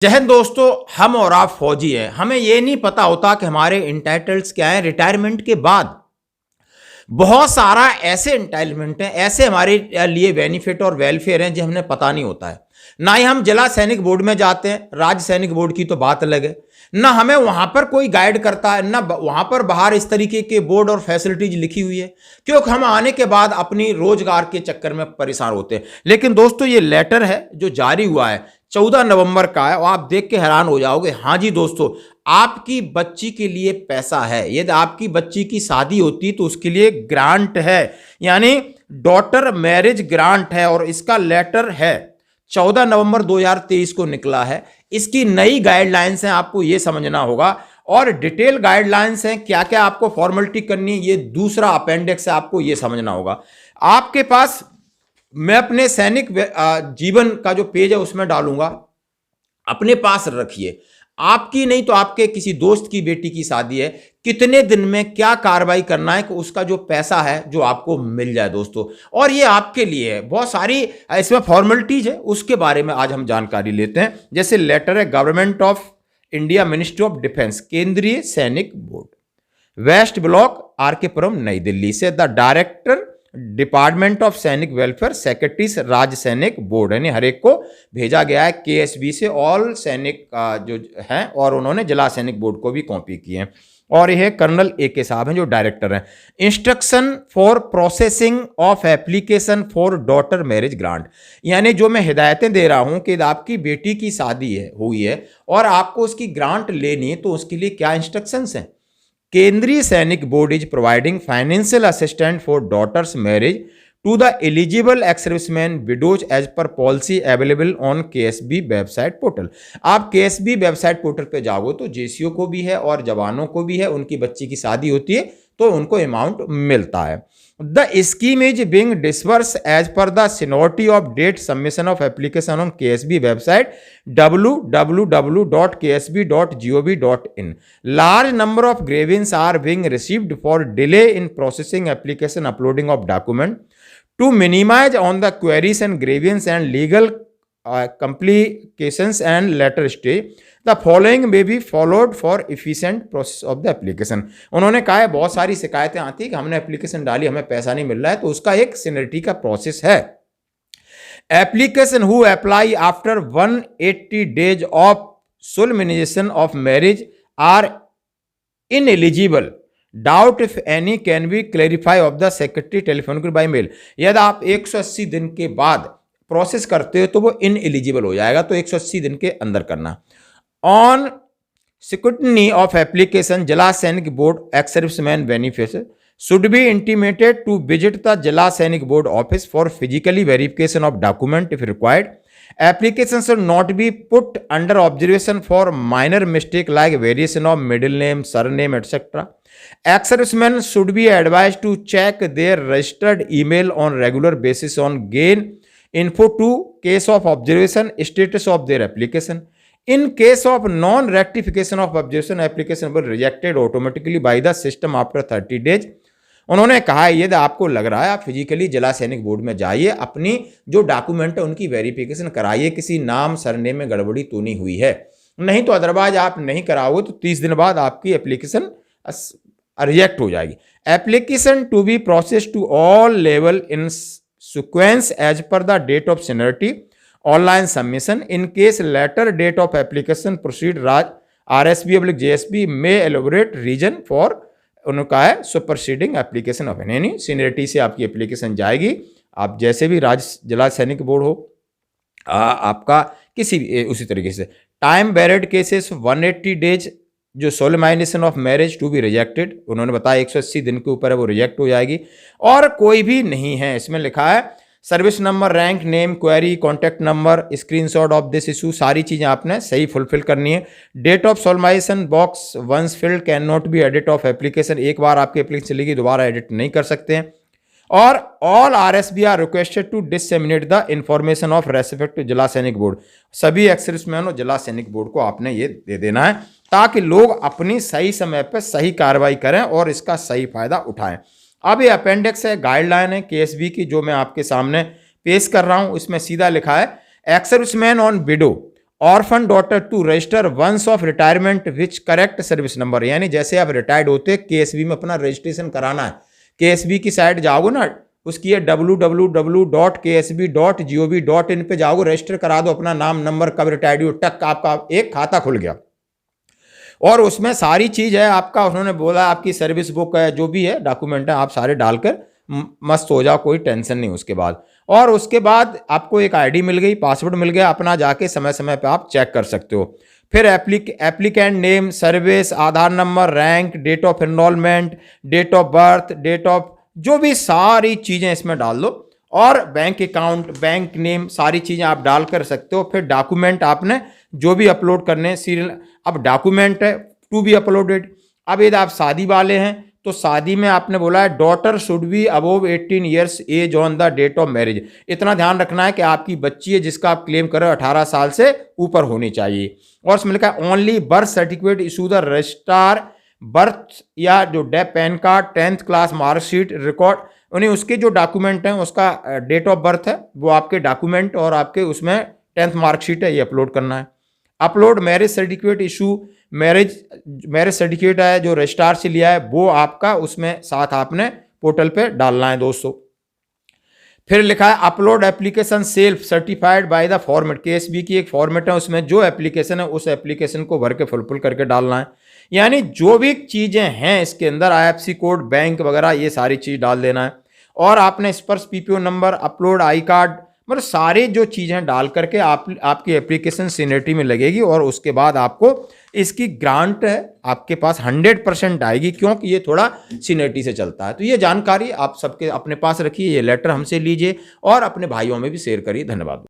जय हिंद दोस्तों। हम और आप फौजी हैं। हमें यह नहीं पता होता कि हमारे इंटाइटल्स क्या हैं। रिटायरमेंट के बाद बहुत सारा ऐसे इंटाइटलमेंट हैं, ऐसे हमारे लिए बेनिफिट और वेलफेयर हैं जो हमें पता नहीं होता है। ना ही हम जिला सैनिक बोर्ड में जाते हैं, राज्य सैनिक बोर्ड की तो बात अलग है। ना हमें वहां पर कोई गाइड करता है, ना वहां पर बाहर इस तरीके के बोर्ड और फैसिलिटीज लिखी हुई है, क्योंकि हम आने के बाद अपनी रोजगार के चक्कर में परेशान होते हैं। लेकिन दोस्तों, ये लेटर है जो जारी हुआ है 14 नवंबर का है, और आप देख के हैरान हो जाओगे। हाँ जी दोस्तों, आपकी बच्ची के लिए पैसा है। यदि आपकी बच्ची की शादी होती तो उसके लिए ग्रांट है, यानी डॉटर मैरिज ग्रांट है, और इसका लेटर है 14 नवंबर 2023 को निकला है। इसकी नई गाइडलाइंस हैं, आपको यह समझना होगा, और डिटेल गाइडलाइंस हैं क्या क्या आपको फॉर्मेलिटी करनी है। ये दूसरा अपेंडिक्स है, आपको यह समझना होगा। आपके पास मैं अपने सैनिक जीवन का जो पेज है उसमें डालूंगा, अपने पास रखिए। आपकी नहीं तो आपके किसी दोस्त की बेटी की शादी है, कितने दिन में क्या कार्रवाई करना है कि उसका जो पैसा है जो आपको मिल जाए दोस्तों। और ये आपके लिए है, बहुत सारी इसमें फॉर्मेलिटीज है, उसके बारे में आज हम जानकारी लेते हैं। जैसे लेटर है government of India, ministry of defence, केंद्रीय Sainik board, west block, are के पुरम, नई दिल्ली से। द डायरेक्टर डिपार्टमेंट ऑफ सैनिक वेलफेयर सेक्रेटरीज, राज्य सैनिक बोर्ड, यानी हर एक को भेजा गया है केएसबी से, ऑल सैनिक जो हैं, और उन्होंने जिला सैनिक बोर्ड को भी कॉपी की है। और यह कर्नल ए के साहब हैं जो डायरेक्टर हैं। Instruction for processing of application for daughter marriage grant, यानी जो मैं हिदायतें दे रहा हूं कि आपकी बेटी की शादी है हुई है और आपको उसकी ग्रांट लेनी है, तो उसके लिए क्या इंस्ट्रक्शंस हैं। Kendriya Sainik board is providing financial assistant for daughters marriage to the eligible ex serviceman widows as per policy available on KSB website portal. आप केएसबी वेबसाइट पोर्टल पे जाओगे तो जेसीओ को भी है और जवानों को भी है, उनकी बच्ची की शादी होती है तो उनको अमाउंट मिलता है। The scheme is being disbursed as per the seniority of date submission of application on KSB website www.ksb.gov.in. Large number of grievances are being received for delay in processing application uploading of document. To minimize on the queries and grievances and legal complications and later stay, the following may be followed for efficient process of the application. उन्होंने कहा है बहुत सारी शिकायतें आती है कि हमने एप्लीकेशन डाली, हमें पैसा नहीं मिल रहा है, तो उसका एक सीनियरिटी का प्रोसेस है। Application who apply after 180 days of solemnization of marriage are ineligible, doubt if any can be clarify of the secretary telephonic by mail. यदि आप 180 दिन के बाद प्रोसेस करते हो तो वो इनएलिजिबल हो जाएगा, तो 180 दिन के अंदर करना। On scrutiny of application, Jila Sainik Board ex-serviceman beneficiary should be intimated to visit the Jila Sainik Board office for physically verification of document if required. Application should not be put under observation for minor mistake like variation of middle name, surname, etc. Ex-servicemen should be advised to check their registered email on regular basis on gain info to case of observation status of their application. In case of non-rectification of objection, application will rejected automatically by the system after 30 days. उन्होंने कहा है यदि आपको लग रहा है आप physically जिला सैनिक बोर्ड में जाइए, अपनी जो डॉक्यूमेंट है उनकी वेरिफिकेशन कराइए, किसी नाम सरनेम में गड़बड़ी तो नहीं हुई है, नहीं तो अदरवाइज आप नहीं कराओगे तो 30 दिन बाद आपकी एप्लीकेशन रिजेक्ट हो जाएगी। Application to be process to all level in sequence as per the date of seniority online submission. In case later date of application proceed राज RSB/JSB में एलोबरेट रीजन फॉर, उनका है superseding application of any seniority से आपकी application जाएगी। आप जैसे भी राज्य जिला सैनिक बोर्ड हो, आपका किसी भी उसी तरीके से। टाइम बैरिड केसेस 180 डेज जो solemnization of marriage to be rejected, उन्होंने बताया 180 दिन के ऊपर है वो रिजेक्ट हो जाएगी। और कोई भी नहीं है, इसमें लिखा है service number, rank, name, query, contact number, screenshot of this issue, सारी चीज़ें आपने सही फुलफिल करनी है। Date of solemnization box once filled can not be edit of application, एक बार आपकी एप्लीकेशन चलेगी दोबारा एडिट नहीं कर सकते हैं। और all RSB are requested to disseminate the information of respect Zila Sainik board. सभी एक्स-सर्विसमैन और जिला सैनिक बोर्ड को आपने ये दे देना है ताकि लोग अपनी सही समय पर सही कार्रवाई करें और इसका सही फायदा उठाएं। अब ये अपेंडिक्स है, गाइडलाइन है केएसबी की जो मैं आपके सामने पेश कर रहा हूं। इसमें सीधा लिखा है ex serviceman on widow orphan daughter to register once of retirement which correct service number, यानी जैसे आप रिटायर्ड होते केएसबी में अपना रजिस्ट्रेशन कराना है, केएसबी की साइट जाओगे ना, उसकी है www.ksb.gov.in पे जाओगे, रजिस्टर करा दो अपना नाम नंबर, कब रिटायर्ड हो, टक आपका एक खाता खुल गया। और उसमें सारी चीज़ है आपका, उन्होंने बोला आपकी सर्विस बुक है, जो भी है डॉक्यूमेंट है, आप सारे डालकर मस्त हो जाओ, कोई टेंशन नहीं उसके बाद। और उसके बाद आपको एक आईडी मिल गई, पासवर्ड मिल गया, अपना जाके समय समय पे आप चेक कर सकते हो। फिर applicant name, service, Aadhaar number, rank, date of enrolment, date of birth, date of, जो भी सारी चीज़ें इसमें डाल दो, और बैंक अकाउंट, बैंक नेम, सारी चीज़ें आप डाल कर सकते हो। फिर डॉक्यूमेंट आपने जो भी अपलोड करने सीरियल, अब डॉक्यूमेंट है टू बी अपलोडेड। अब यदि आप शादी वाले हैं तो शादी में आपने बोला है daughter should be above 18 years age on the date of marriage. इतना ध्यान रखना है कि आपकी बच्ची है जिसका आप क्लेम कर रहे हो 18 साल से ऊपर होनी चाहिए। और उसमें लिखा है only birth certificate issue the registrar, birth या जो pan card, 10th class marksheet, record, उन्हें उसके जो डॉक्यूमेंट हैं उसका डेट ऑफ बर्थ है वो आपके डॉक्यूमेंट, और आपके उसमें 10th मार्कशीट है, ये अपलोड करना है। Upload marriage certificate issue, marriage certificate है जो रजिस्ट्रार से लिया है वो आपका उसमें साथ आपने पोर्टल पे डालना है दोस्तों। फिर लिखा है upload application self certified by the format, KSB की एक फॉर्मेट है, उसमें जो एप्लीकेशन है उस एप्लीकेशन को भर के फुलफिल करके डालना है। यानी जो भी चीज़ें हैं इसके अंदर, आईएफएससी कोड, बैंक वगैरह, ये सारी चीज़ डाल देना है। और आपने स्पर्श PPO number, upload I card, मतलब सारे जो चीज़ें डाल करके आपकी एप्लीकेशन सीनियरिटी में लगेगी, और उसके बाद आपको इसकी ग्रांट है आपके पास 100% आएगी, क्योंकि ये थोड़ा सीनियरिटी से चलता है। तो ये जानकारी आप सबके अपने पास रखिए, ये लेटर हमसे लीजिए और अपने भाइयों में भी शेयर करिए। धन्यवाद।